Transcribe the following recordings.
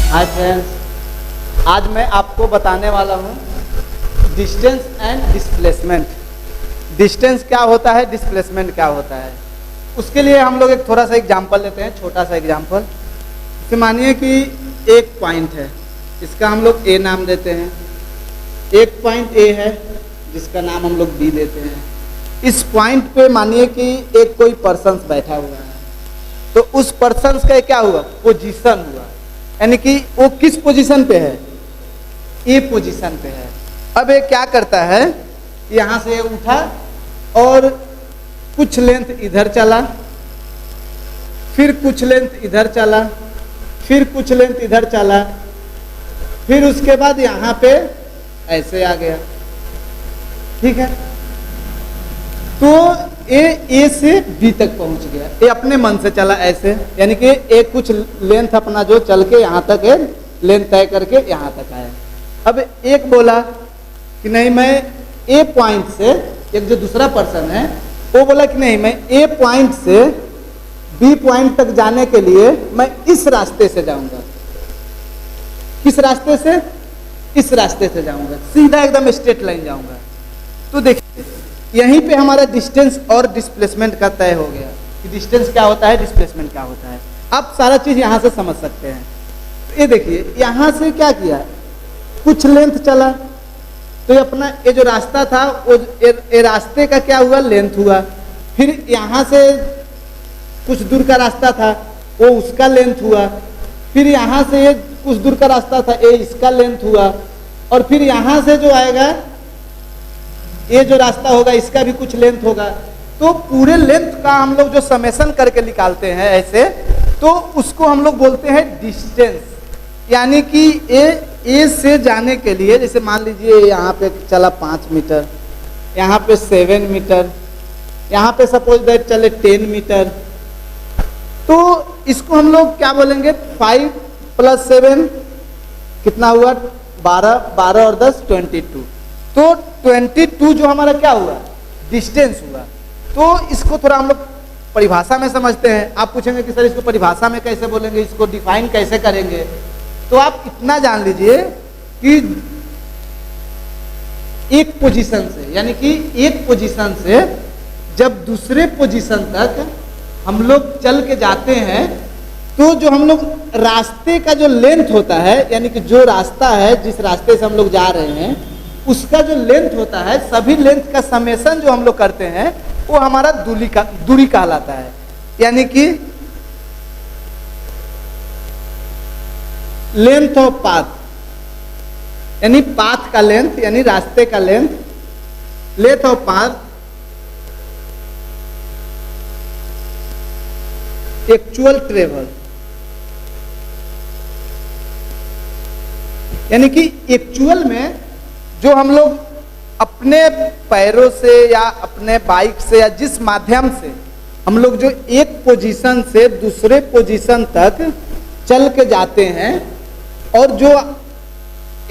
Hi friends, आज मैं आपको बताने वाला हूँ डिस्टेंस एंड डिस्प्लेसमेंट। डिस्टेंस क्या होता है, डिस्प्लेसमेंट क्या होता है। उसके लिए हम लोग एक थोड़ा सा एग्जांपल लेते हैं, छोटा सा एग्जांपल। तो मानिए कि एक पॉइंट है, इसका हम लोग ए नाम देते हैं। एक पॉइंट ए है जिसका नाम हम लोग बी देते हैं। इस पॉइंट पे मानिए कि एक कोई पर्सन बैठा हुआ है, तो उस पर्सन का क्या हुआ, पोजीशन हुआ, यानी कि वो किस पोजीशन पे है, ए पोजीशन पे है। अब ये क्या करता है, यहाँ से उठा और कुछ लेंथ इधर चला, फिर कुछ लेंथ इधर चला, फिर कुछ लेंथ इधर चला, फिर उसके बाद यहाँ पे ऐसे आ गया। ठीक है, तो ए से बी तक पहुंच गया। ये अपने मन से चला ऐसे, यानी कि एक कुछ लेंथ अपना जो चल के यहाँ तक है, लेंथ तय करके यहाँ तक आया। अब एक बोला कि नहीं, मैं ए पॉइंट से, एक जो दूसरा पर्सन है वो बोला कि नहीं, मैं ए पॉइंट से बी पॉइंट तक जाने के लिए मैं इस रास्ते से जाऊंगा। किस रास्ते से? इस रास्ते से जाऊंगा, सीधा एकदम स्ट्रेट लाइन जाऊंगा। तो देखिए यहीं पे हमारा डिस्टेंस और डिस्प्लेसमेंट का तय हो गया कि डिस्टेंस क्या होता है, डिस्प्लेसमेंट क्या होता है। आप सारा चीज यहाँ से समझ सकते हैं। तो ये देखिए यहाँ से क्या किया, कुछ लेंथ चला, तो ये अपना ये जो रास्ता था वो ये रास्ते का क्या हुआ, लेंथ हुआ। फिर यहाँ से कुछ दूर का रास्ता था, वो उसका लेंथ हुआ। फिर यहाँ से ये कुछ दूर का रास्ता था, ये इसका लेंथ हुआ। और फिर यहाँ से जो आएगा, ये जो रास्ता होगा इसका भी कुछ लेंथ होगा। तो पूरे लेंथ का हम लोग जो समेशन करके निकालते हैं ऐसे, तो उसको हम लोग बोलते हैं डिस्टेंस। यानी कि ए से जाने के लिए, जैसे मान लीजिए यहाँ पे चला 5 मीटर, यहाँ पे 7 मीटर, यहाँ पे सपोज दैट चले 10 मीटर, तो इसको हम लोग क्या बोलेंगे, 5 + 7 कितना हुआ, 12, 12 और 10 22। तो 22 जो हमारा क्या हुआ, डिस्टेंस हुआ। तो इसको थोड़ा हम लोग परिभाषा में समझते हैं। आप पूछेंगे कि सर इसको परिभाषा में कैसे बोलेंगे, इसको डिफाइन कैसे करेंगे। तो आप इतना जान लीजिए कि एक पोजीशन से, यानी कि एक पोजीशन से जब दूसरे पोजीशन तक हम लोग चल के जाते हैं, तो जो हम लोग रास्ते का जो लेंथ होता है, यानी कि जो रास्ता है जिस रास्ते से हम लोग जा रहे हैं, उसका जो लेंथ होता है, सभी लेंथ का समेशन जो हम लोग करते हैं वो हमारा दूरी कहलाता है। यानी कि लेंथ ऑफ पाथ, यानी पाथ का लेंथ, यानी रास्ते का length, length of path actual travel, यानी कि एक्चुअल में जो हम लोग अपने पैरों से या अपने बाइक से या जिस माध्यम से हम लोग जो एक पोजीशन से दूसरे पोजीशन तक चल के जाते हैं, और जो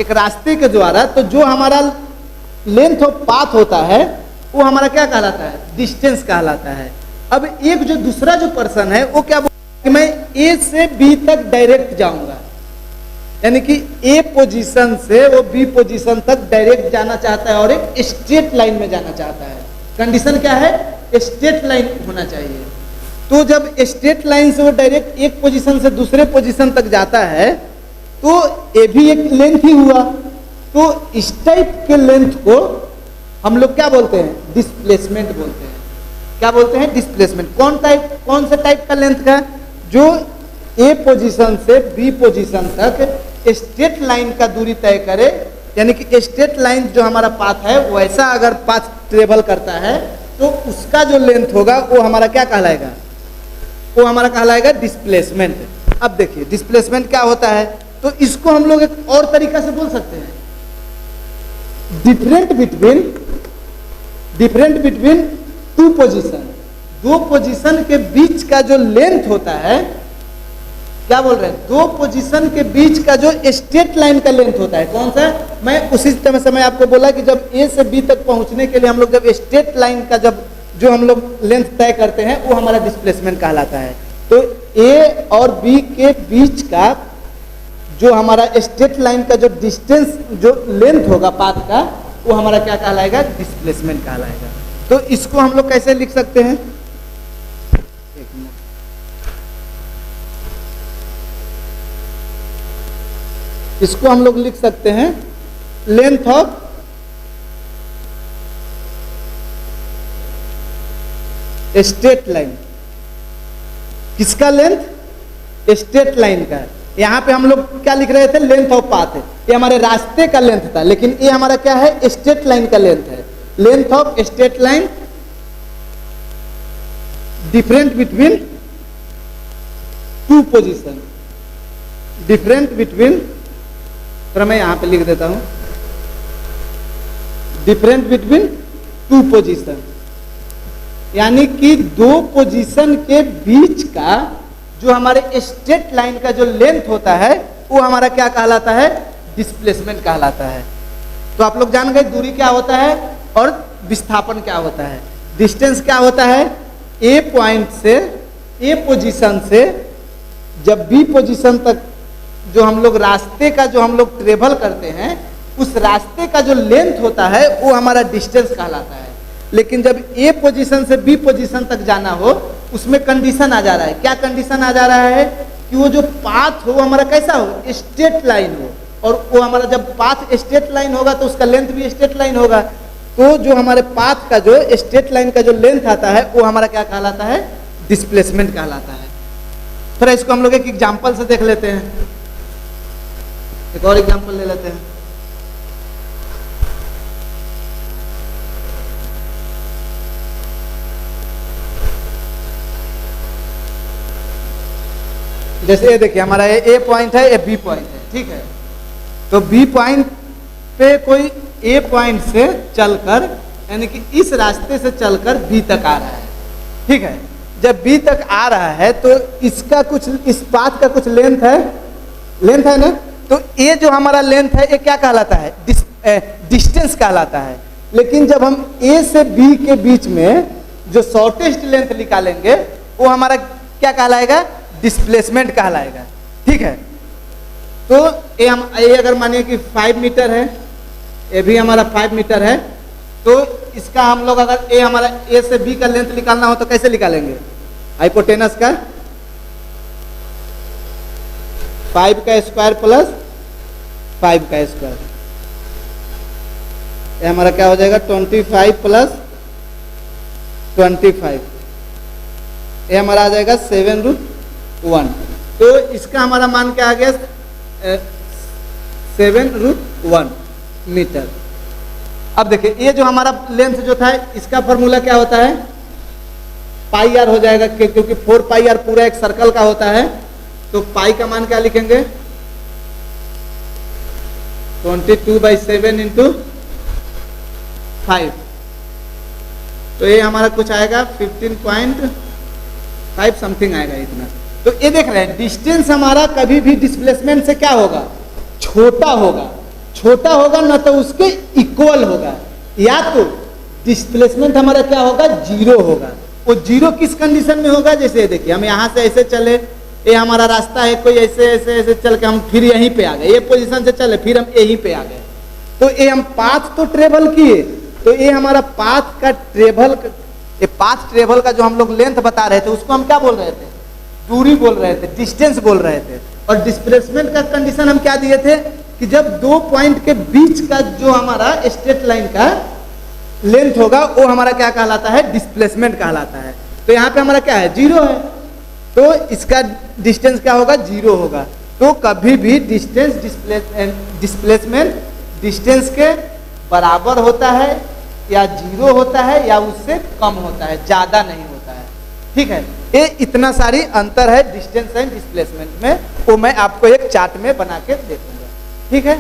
एक रास्ते के द्वारा, तो जो हमारा लेंथ ऑफ पाथ होता है वो हमारा क्या कहलाता है, डिस्टेंस कहलाता है। अब एक जो दूसरा जो पर्सन है वो क्या बोलता है कि मैं ए से बी तक डायरेक्ट जाऊंगा, यानी कि ए पोजीशन से वो बी पोजीशन तक डायरेक्ट जाना चाहता है और एक स्ट्रेट लाइन में जाना चाहता है। कंडीशन क्या है, स्ट्रेट लाइन होना चाहिए। तो जब स्ट्रेट लाइन से वो डायरेक्ट एक पोजीशन से दूसरे पोजीशन तक जाता है, तो ये भी एक लेंथ ही हुआ। तो इस टाइप के लेंथ को हम लोग क्या बोलते हैं, डिस्प्लेसमेंट बोलते हैं। क्या बोलते हैं, डिस्प्लेसमेंट। कौन से टाइप का लेंथ का, जो ए पोजीशन से बी पोजीशन तक स्ट्रेट लाइन का दूरी तय करे, यानी कि स्ट्रेट लाइन जो हमारा पाथ है वैसा अगर पाथ ट्रेवल करता है, तो उसका जो लेंथ होगा वो हमारा क्या कहलाएगा, वो हमारा कहलाएगा डिस्प्लेसमेंट। अब देखिए डिस्प्लेसमेंट क्या होता है, तो इसको हम लोग एक और तरीका से बोल सकते हैं, डिफरेंट बिटवीन टू पोजीशन। दो पोजीशन के बीच का जो लेंथ होता है, क्या बोल रहे हैं, दो पोजीशन के बीच का जो स्ट्रेट लाइन का लेंथ होता है, कौन सा, मैं उसी समय आपको बोला कि जब ए से बी तक पहुंचने के लिए हम लोग जब स्ट्रेट लाइन का जब जो हम लोग लेंथ तय करते हैं वो हमारा डिस्प्लेसमेंट कहलाता है। तो ए और बी के बीच का जो हमारा स्ट्रेट लाइन का जो डिस्टेंस, जो लेंथ होगा पाथ का, वो हमारा क्या कहलाएगा, डिस्प्लेसमेंट कहलाएगा। तो इसको हम लोग कैसे लिख सकते हैं, एक मिनट, इसको हम लोग लिख सकते हैं लेंथ ऑफ स्ट्रेट लाइन। किसका लेंथ, स्ट्रेट लाइन का। यहां पे हम लोग क्या लिख रहे थे, लेंथ ऑफ पाथ है, ये हमारे रास्ते का लेंथ था, लेकिन ये हमारा क्या है, स्ट्रेट लाइन का लेंथ है। Length of straight line different between two position, different between, तो मैं यहां पे लिख देता हूं, डिफरेंट बिटवीन टू पोजीशन, यानी कि दो पोजीशन के बीच का जो हमारे स्ट्रेट लाइन का जो लेंथ होता है वो हमारा क्या कहलाता है, डिस्प्लेसमेंट कहलाता है। तो आप लोग जान गए दूरी क्या होता है और विस्थापन क्या होता है। डिस्टेंस क्या होता है, ए पॉइंट से, ए पोजीशन से जब बी पोजीशन तक जो हम लोग रास्ते का जो हम लोग ट्रेवल करते हैं, उस रास्ते का जो लेंथ होता है वो हमारा डिस्टेंस कहलाता है। लेकिन जब ए पोजीशन से बी पोजीशन तक जाना हो, उसमें कंडीशन आ जा रहा है। क्या कंडीशन आ जा रहा है कि वो जो पाथ हो हमारा कैसा हो, स्ट्रेट लाइन हो, और वो हमारा जब पाथ स्ट्रेट लाइन होगा तो उसका लेंथ भी स्ट्रेट लाइन होगा। तो जो हमारे पाथ का जो स्ट्रेट लाइन का जो लेंथ आता है वो हमारा क्या कहलाता है, डिस्प्लेसमेंट कहलाता है। फिर इसको हम लोग एक एग्जाम्पल से देख लेते हैं, एक और एग्जाम्पल ले लेते हैं। जैसे ये देखिए हमारा ए पॉइंट है, ये बी पॉइंट है, ठीक है। तो बी पॉइंट पे कोई ए पॉइंट से चलकर, यानी कि इस रास्ते से चलकर बी तक आ रहा है, ठीक है। जब बी तक आ रहा है तो इसका कुछ, इस पाथ का कुछ लेंथ है, लेंथ है ना। तो ये जो हमारा लेंथ है ये क्या कहलाता है, डिस्टेंस कहलाता है। लेकिन जब हम ए से बी के बीच में जो शॉर्टेस्ट लेंथ निकालेंगे वो हमारा क्या कहलाएगा, डिस्प्लेसमेंट कहलाएगा, ठीक है। तो ये अगर मानिए कि 5 मीटर है, ये भी हमारा 5 मीटर है, तो इसका हम लोग अगर ए हमारा ए से बी का लेंथ निकालना हो तो कैसे निकालेंगे, हाइपोटेनस का 5 का स्क्वायर प्लस 5 का स्क्वायर, ये हमारा क्या हो जाएगा 25 प्लस 25, ये हमारा आ जाएगा 7√1। तो इसका हमारा मान क्या आ गया, 7√1 मीटर। अब देखिए ये जो हमारा लेंथ जो था इसका फॉर्मूला क्या होता है, पाई आर हो जाएगा, क्योंकि 4 पाई आर पूरा एक सर्कल का होता है। तो पाई का मान क्या लिखेंगे, 22/7 इंटू 5, तो ये हमारा कुछ आएगा 15.5 समथिंग आएगा इतना। तो ये देख रहे हैं डिस्टेंस हमारा कभी भी डिस्प्लेसमेंट से क्या होगा, छोटा होगा, छोटा होगा ना तो उसके इक्वल होगा, या तो डिस्प्लेसमेंट हमारा क्या होगा, जीरो होगा। वो जीरो किस कंडीशन में होगा, जैसे देखिए हम यहाँ से ऐसे चले, ये हमारा रास्ता है, कोई ऐसे ऐसे ऐसे चल के हम फिर यहीं पे आ गए, ये पोजीशन से चले फिर हम यहीं पे आ गए, तो ये हम पाथ तो ट्रेवल किए, तो ये हमारा पाथ का ट्रेवल, ये पाथ ट्रेवल का जो हम लोग लेंथ बता रहे थे उसको हम क्या बोल रहे थे, दूरी बोल रहे थे, डिस्टेंस बोल रहे थे। और डिस्प्लेसमेंट का कंडीशन हम क्या दिए थे कि जब दो पॉइंट के बीच का जो हमारा स्ट्रेट लाइन का लेंथ होगा वो हमारा क्या कहलाता है, डिस्प्लेसमेंट कहलाता है। तो यहाँ पे हमारा क्या है, जीरो है, तो इसका डिस्टेंस क्या होगा, जीरो होगा। तो कभी भी डिस्टेंस डिस्प्लेसमेंट डिस्टेंस के बराबर होता है या जीरो होता है या उससे कम होता है, ज्यादा नहीं होता है, ठीक है। ये इतना सारी अंतर है डिस्टेंस एंड डिस्प्लेसमेंट में, वो मैं आपको एक चार्ट में बना के दे दूंगा, ठीक है।